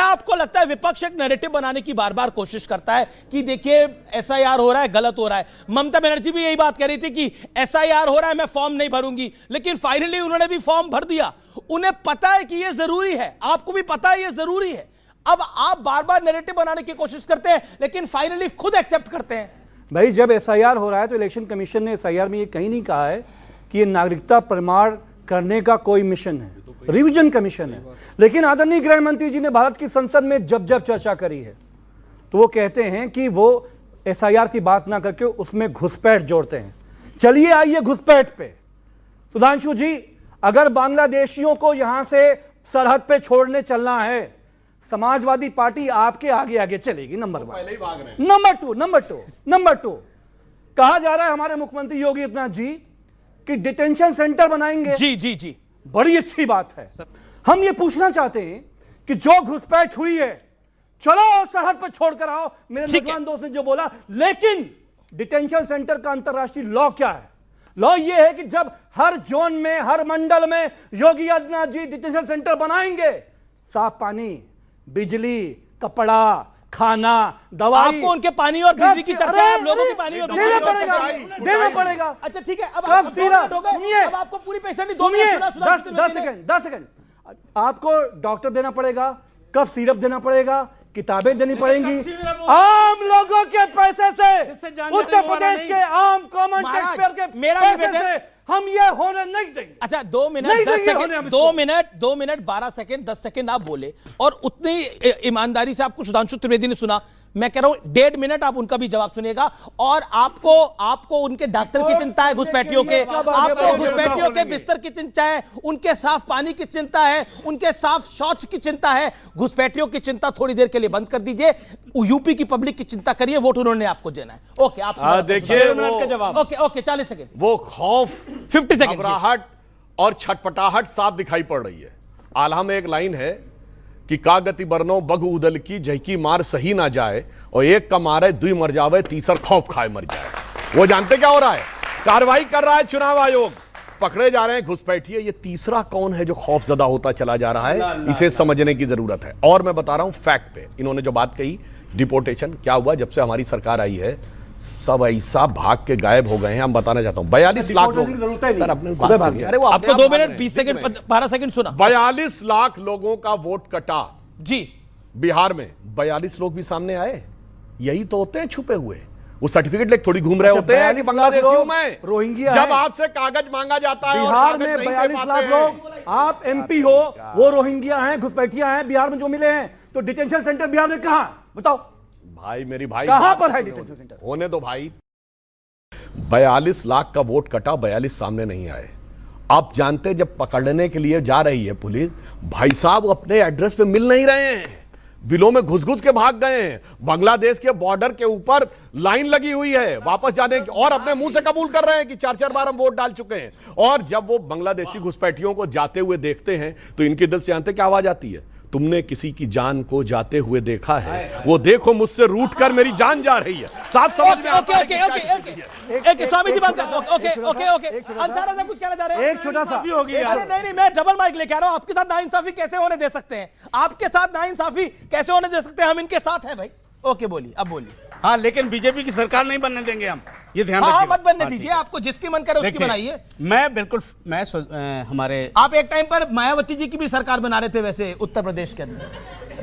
आपको लगता है विपक्ष एक नैरेटिव बनाने की बार बार कोशिश करता है कि देखिए एसआईआर हो रहा है, गलत हो रहा है? ममता बनर्जी भी यही बात कह रही थी कि एसआईआर हो रहा है, मैं फॉर्म नहीं भरूंगी, लेकिन फाइनली उन्होंने भी फॉर्म भर दिया। उन्हें पता है कि यह जरूरी है, आपको भी पता है यह जरूरी है। अब आप बार बार नैरेटिव बनाने की कोशिश करते हैं, लेकिन फाइनली खुद एक्सेप्ट करते हैं। भाई जब एसआईआर हो रहा है तो इलेक्शन कमीशन ने एसआईआर में ये कहीं नहीं कहा है कि ये नागरिकता प्रमाण करने का कोई मिशन है, रिवीजन कमीशन है। लेकिन आदरणीय गृह मंत्री जी ने भारत की संसद में जब जब चर्चा करी है तो वो कहते हैं कि वो एसआईआर की बात ना करके उसमें घुसपैठ जोड़ते हैं। चलिए आइए घुसपैठ पे। सुधांशु जी, अगर बांग्लादेशियों को यहां से सरहद पे छोड़ने चलना है, समाजवादी पार्टी आपके आगे आगे चलेगी। Number one. नंबर टू कहा जा रहा है हमारे मुख्यमंत्री योगी आदित्यनाथ जी कि डिटेंशन सेंटर बनाएंगे। जी, बड़ी अच्छी बात है। हम ये पूछना चाहते हैं कि जो घुसपैठ हुई है, चलो सरहद पर छोड़कर आओ, मेरे नौजवान दोस्त ने जो बोला, लेकिन डिटेंशन सेंटर का अंतरराष्ट्रीय लॉ क्या है? लॉ ये है कि जब हर जोन में, हर मंडल में योगी आदित्यनाथ जी डिटेंशन सेंटर बनाएंगे, साफ पानी, बिजली, कपड़ा, खाना, दवाई, आपको उनके पानी और बिजली की चर्चा है, लोगों की पानी और बिजली देना पड़ेगा। अच्छा ठीक है, अब आपको पूरी पेशेंट 10 सेकंड आपको डॉक्टर देना पड़ेगा, कब सिरप देना पड़ेगा, किताबें देनी पड़ेंगी, आम लोगों के पैसे से, उत्तर प्रदेश के आम कॉमन टैक्सपेयर के पैसे से हम ये होने नहीं देंगे। अच्छा 2 minute 10 second 2 minute 12 second 10 second आप बोले और उतनी ईमानदारी से आपको सुधांशु त्रिवेदी ने सुना। मैं कह रहा हूं 1.5 मिनट आप उनका भी जवाब सुनिएगा। और आपको उनके डॉक्टर की चिंता है, घुसपैठियों के, आपको घुसपैठियों के बिस्तर की चिंता है, उनके साफ पानी की चिंता है, उनके साफ शौच की चिंता है। घुसपैठियों की चिंता थोड़ी देर के लिए बंद कर दीजिए, यूपी की पब्लिक की चिंता करिए, वोट उन्होंने आपको देना है। ओके, आप देखिए जवाब। Okay 40 second. वो खौफ, 50 सेकंड, घबराहट और छटपटाहट साफ दिखाई पड़ रही है। आल्हा में एक लाइन है कि का गति बरनो बघु उदल की, जहकी मार सही ना जाए, और एक का मारे दुई मर जावे, तीसर खौफ खाए मर जाए। वो जानते क्या हो रहा है? कार्रवाई कर रहा है चुनाव आयोग, पकड़े जा रहे हैं घुसपैठिए। ये तीसरा कौन है जो खौफजदा होता चला जा रहा है? इसे समझने की जरूरत है। और मैं बता रहा हूं फैक्ट पे, इन्होंने जो बात कही डिपोर्टेशन, क्या हुआ जब से हमारी सरकार आई है, सब ऐसा भाग के गायब हो गए हैं। हम बताना चाहता हूं 42 लाख लोग, सर आपने बात सुनी? अरे वो आपको 2 मिनट 20 सेकंड 12 सेकंड सुना। 42 लाख लोगों का वोट कटा जी बिहार में। 42 लोग भी सामने आए, यही तो होते हैं छुपे हुए। वो सर्टिफिकेट लेके थोड़ी घूम रहे होते हैं कि बांग्लादेशियों में रोहिंग्या जब आपसे कागज मांगा जाता है। बिहार में 42 लाख लोग, आप एमपी हो, वो रोहिंग्या हैं, घुसपैठिया हैं, बिहार में जो मिले हैं। तो डिटेंशन सेंटर बिहार में कहां, बताओ भाई? मेरी भाई कहां पर है डिटेंशन सेंटर? होने दो भाई। 42 लाख का वोट कटा, 42 सामने नहीं आए। आप जानते जब पकड़ने के लिए जा रही है पुलिस, भाई साहब अपने एड्रेस पे मिल नहीं रहे हैं, बिलों में घुस के भाग गए हैं। बांग्लादेश के बॉर्डर के ऊपर लाइन लगी हुई है वापस जाने की, और अपने मुंह से कबूल कर रहे हैं कि 4 बार हम वोट डाल चुके हैं। और जब वो बांग्लादेशी घुसपैठियों को जाते हुए देखते हैं तो इनके दिल से जानते क्या आवाज आती है? तुमने किसी की जान को जाते हुए देखा है? वो देखो मुझसे रूठ कर मेरी जान जा रही है। साफ समझ में आता है। ओके स्वामी जी बात कर। ओके अंसारा साहब कुछ कहना चाह रहे हैं? एक छोटा सा होगी यार। नहीं मैं डबल माइक लेके आ रहा हूं। आपके साथ नाइंसाफी कैसे होने दे सकते हैं? आपके साथ नाइंसाफी कैसे होने दे सकते हैं? हम इनके साथ हैं भाई। ओके बोलिए, अब बोलिए। हाँ, लेकिन बीजेपी की सरकार नहीं बनने देंगे हम, ये ध्यान रखिए। मत बनने दीजिए, आपको जिसकी मन करे उसकी बनाइए। मैं बिल्कुल हमारे आप एक टाइम पर मायावती जी की भी सरकार बना रहे थे वैसे उत्तर प्रदेश के अंदर,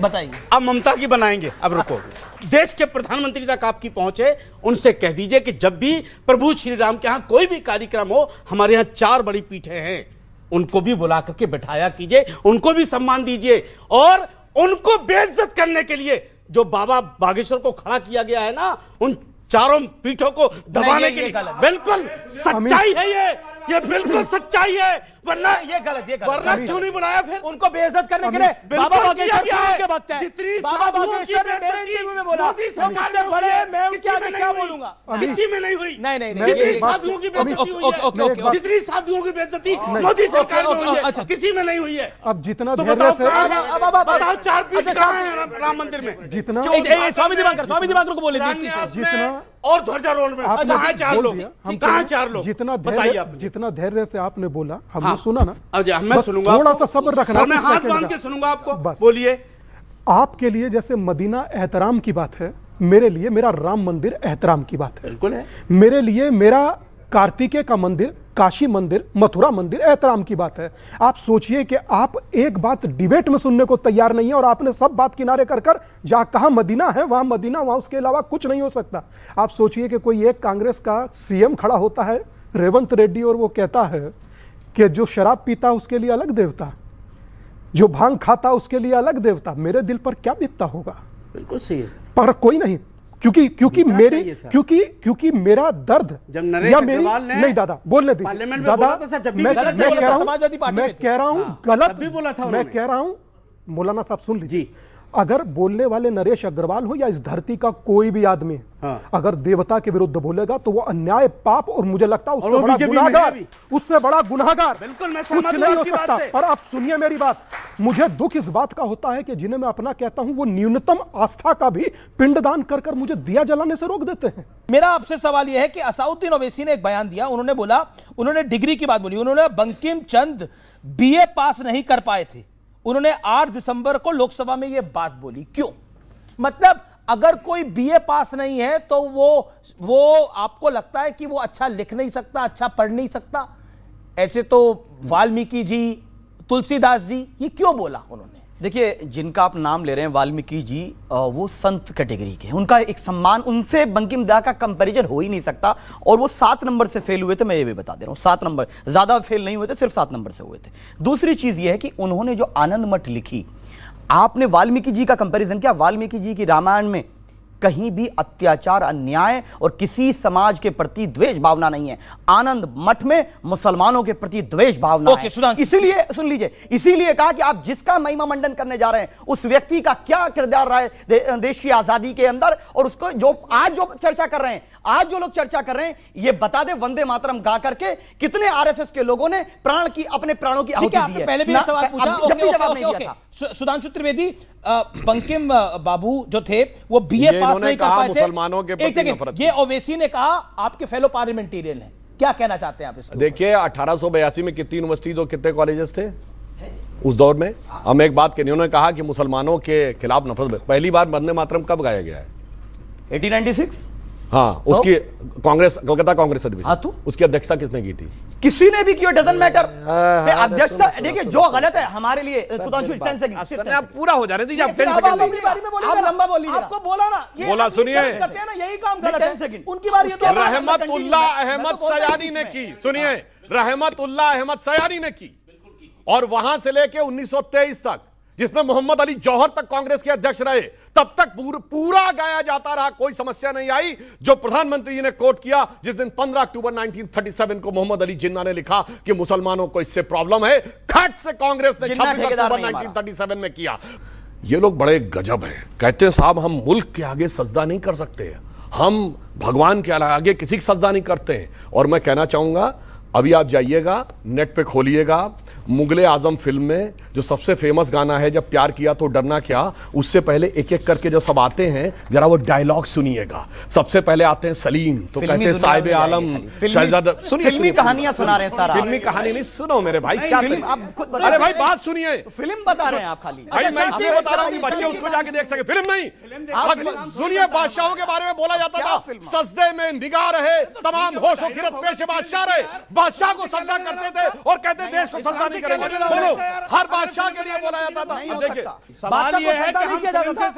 बताइए। अब ममता की बनाएंगे। अब रुको, देश के प्रधानमंत्री तक आपकी पहुंचे, उनसे कह दीजिए कि जब भी प्रभु श्री राम के यहाँ कोई भी कार्यक्रम हो, हमारे यहाँ 4 बड़ी पीठें हैं, उनको भी बुला करके बैठाया कीजिए, उनको भी सम्मान दीजिए। और उनको बेइज्जत करने के लिए जो बाबा बागेश्वर को खड़ा किया गया है ना, उन 4 पीठों को दबाने के लिए बिल्कुल सच्चाई है ये बिल्कुल सच्चाई है। वरना ये गलत वरना क्यों नहीं बुलाया फिर उनको बेइज्जत करने के लिए? बाबा बागेश्वर के भक्त हैं। जितनी बाबा बागेश्वर ने मेरे इंटरव्यू में बोला, सबसे बड़े मैं उनके आगे क्या बोलूंगा? किसी में नहीं हुई। नहीं जितनी साधुओं की बेइज्जती हुई है, जितनी साधुओं की बेइज्जती मोदी सरकार में हुई है, किसी में नहीं हुई है। अब जितना धैर्य से बताओ 4 पीठ कहां है राम मंदिर में? जितना स्वामी दिवाकर को बोले जितना और ध्वजारोहण में कहां 4 लोग? कहां 4 लोग? जितना धैर्य से आपने बोला, हमने सुना ना। अब मैं सुनूंगा, थोड़ा सा सब्र रखना। सर मैं हाथ बांध के सुनूंगा आपको। बोलिए। आपके लिए जैसे मदीना एहतराम की बात है, मेरे लिए मेरा राम मंदिर एहतराम की बात है। बिल्कुल है। मेरे लिए मेरा कार्तिकेय का मंदिर, काशी मंदिर, मथुरा मंदिर एहतराम की बात है। आप सोचिए कि आप एक बात डिबेट में सुनने को तैयार नहीं है और आपने सब बात किनारे कर कर जहाँ कहाँ मदीना है वहाँ मदीना, वहाँ उसके अलावा कुछ नहीं हो सकता। आप सोचिए कि कोई एक कांग्रेस का सीएम खड़ा होता है रेवंत रेड्डी और वो कहता है कि जो शराब पीता उसके लिए अलग देवता, जो भांग खाता उसके लिए अलग देवता। मेरे दिल पर क्या बीतता होगा? बिल्कुल सही है सर। पर कोई नहीं, क्योंकि मेरा दर्द जब नरेश या मेरी अग्रवाल ने नहीं दादा बोलने दीजिए पार्लियामेंट में दादा, बोला था सर, जब भी मैं गलत कह बोला रहा था, हूं, समाजवादी पार्टी मैं में थे। कह रहा हूं हाँ, गलत तब भी बोला था मैं उन्होंने। कह रहा हूं, मौलाना साहब सुन लीजिए, जी। अगर बोलने वाले नरेश अग्रवाल हो या इस धरती का कोई भी आदमी, हाँ। अगर देवता के विरुद्ध बोलेगा तो वो अन्याय, पाप और मुझे लगता है और उससे वो बड़ा बीजेपी में है गुनाहगार, भी। उससे बड़ा गुनाहगार बिल्कुल, मैं कुछ सहमत हूं नहीं हो आपकी बात सकता। से। पर आप सुनिए मेरी बात, मुझे दुख इस बात का होता है कि जिन्हें मैं अपना कहता हूं वो न्यूनतम आस्था का भी पिंडदान कर कर मुझे दिया जलाने से रोक देते हैं। मेरा आपसे सवाल यह है कि असाउद्दीन ओवैसी ने एक बयान दिया, उन्होंने बोला, उन्होंने डिग्री की बात बोली, उन्होंने बंकिम चंद बीए पास नहीं कर पाए थे, उन्होंने 8 दिसंबर को लोकसभा में यह बात बोली। क्यों? मतलब अगर कोई बीए पास नहीं है तो वो आपको लगता है कि वो अच्छा लिख नहीं सकता, अच्छा पढ़ नहीं सकता? ऐसे तो वाल्मीकि जी, तुलसीदास जी, ये क्यों बोला उन्होंने? देखिए, जिनका आप नाम ले रहे हैं वाल्मीकि जी, वो संत कैटेगरी के हैं, उनका एक सम्मान, उनसे बंकिम दा का कंपैरिजन हो ही नहीं सकता। और वो 7 नंबर से फेल हुए थे, मैं ये भी बता दे रहा हूँ, 7 नंबर, ज्यादा फेल नहीं हुए थे, सिर्फ 7 नंबर से हुए थे। दूसरी चीज ये है कि उन्होंने जो आनंद मठ लिखी, आपने वाल्मीकि जी का कंपैरिजन किया, वाल्मीकि जी की रामायण में कहीं भी अत्याचार, अन्याय और किसी समाज के प्रति द्वेष भावना नहीं है। आनंद मठ में मुसलमानों के प्रति द्वेष भावना है। इसीलिए सुन लीजिए, इसीलिए कहा कि आप जिसका महिमा मंडन करने जा रहे हैं उस व्यक्ति का क्या किरदार रहा है देश की आजादी के अंदर, और उसको जो आज जो चर्चा कर रहे हैं, आज जो लोग चर्चा कर रहे हैं, ये बता दे वंदे मातरम गा करके कितने आरएसएस के लोगों ने अपने प्राणों की आहुति दी है। पहले भी सवाल पूछा, ओके, सुधांशु त्रिवेदी, बंकिम बाबू जो थे वो बीए पास नहीं कर पाए थे, मुसलमानों के प्रति नफरत। ये ओवैसी ने कहा आपके फेलो पार्लियामेंटेरियन हैं, क्या कहना चाहते हैं आप इसको? देखिए 1882 में कितनी यूनिवर्सिटीज और कितने कॉलेजेस थे उस दौर में? हम एक बात कहनी, उन्होंने कहा कि मुसलमानों के खिलाफ नफरत। पहली बार वंदे मातरम कब गाया गया है? 1896। हाँ, उसकी कांग्रेस, कलकत्ता कांग्रेस अधिवेशन, हाँ, तो उसकी अध्यक्षता किसने की थी? किसी ने भी किया, डजंट मैटर। अध्यक्षता देखिए, जो गलत है हमारे लिए, सुधांशु 10 सेकंड आप पूरा हो जा रहे थे, आप 10 आप सेकंड अपनी बारी में बोलिए, आप लंबा बोलिए। आपको बोला ना, ये बोला, सुनिए। करते हैं ना, यही काम नहीं, गलत 10 है। सेकंड। उनकी बारी है तो रहमतुल्लाह अहमद सयानी ने की, सुनिए, रहमतुल्लाह अहमद सयानी ने की, और वहां से लेके 1923 तक, जिसमें मोहम्मद अली जौहर तक कांग्रेस के अध्यक्ष रहे, तब तक पूरा गाया जाता रहा, कोई समस्या नहीं आई। जो प्रधानमंत्री जी ने कोट किया जिस दिन 15 अक्टूबर 1937 को मोहम्मद अली जिन्ना ने लिखा कि मुसलमानों को इससे प्रॉब्लम है, खट से कांग्रेस ने 26 अक्टूबर 1937 में किया। ये लोग बड़े गजब हैं, कहते हैं साहब हम मुल्क के आगे सजदा नहीं कर सकते, हम भगवान के आगे किसी की सजदा नहीं करते हैं। और मैं कहना चाहूंगा, अभी आप जाइएगा नेट पे खोलिएगा, मुगले आजम फिल्म में जो सबसे फेमस गाना है, जब प्यार किया तो डरना क्या, उससे पहले एक एक करके जो सब आते हैं, जरा वो डायलॉग सुनिएगा। सबसे पहले आते हैं सलीम, तो कहते हैं साहिब आलम शहजादा। सुनिए, फिल्मी कहानियां सुना रहे हैं सारा। फिल्मी कहानी नहीं, सुनो मेरे भाई, क्या आप खुद बता, अरे भाई बात सुनिए, फिल्म बता रहे हैं आप खाली। भाई मैं इसलिए बता रहा हूं कि बच्चे उसको जाके देख सके। फिल्म नहीं, सुनिए, बादशाहों के बारे में बोला जाता था, सजदे में निगाह रहे तमाम होश और खिरत पेश बादशाह रहे, बादशाह को सजदा करते थे और कहते देश को सजदा नहीं करेंगे। बोलो, हर बादशाह के लिए बोला जाता था। देखिए, बादशाह को सजदा नहीं किया जाता था,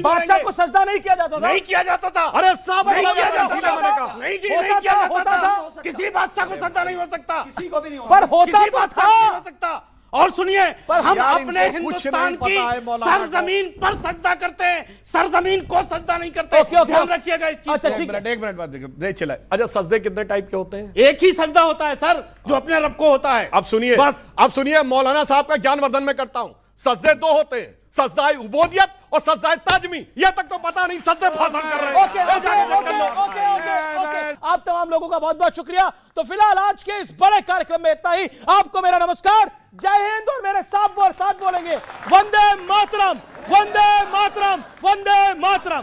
बादशाह को सजदा नहीं किया जाता था, नहीं किया जाता था। अरे साहब नहीं किया जाता, इसीलिए मैंने कहा नहीं किया जाता था। किसी बादशाह को सजदा नहीं हो सकता, किसी को भी नहीं पर होता किसी तो बादशाह को नहीं हो सकता। और सुनिए, हम यार, अपने इनको कुछ हिंदुस्तान नहीं की पता है मौलाना को। सरजमीन पर सजदा करते हैं, सरजमीन को सजदा नहीं करते। ध्यान रखिएगा इस चीज अच्छा, को। ठीक है। एक मिनट बाद नहीं चला। अच्छा, सजदे कितने टाइप के होते हैं? एक ही सजदा होता है सर, जो अपने रब को होता है। अब सुनिए, बस अब सुनिए, मौलाना साहब का ज्ञानवर्धन में करता हूं। सजदे 2 होते हैं, सजदाए उबूदियत और सजदाए ताजमी। ये तक तो पता नहीं, सजदे भाषण कर रहे हैं। ओके, आप तमाम लोगों का बहुत बहुत शुक्रिया। तो फिलहाल आज के इस बड़े कार्यक्रम में इतना ही। आपको मेरा नमस्कार, जय हिंद, और मेरे साथ बोलेंगे वंदे मातरम, वंदे मातरम, वंदे मातरम।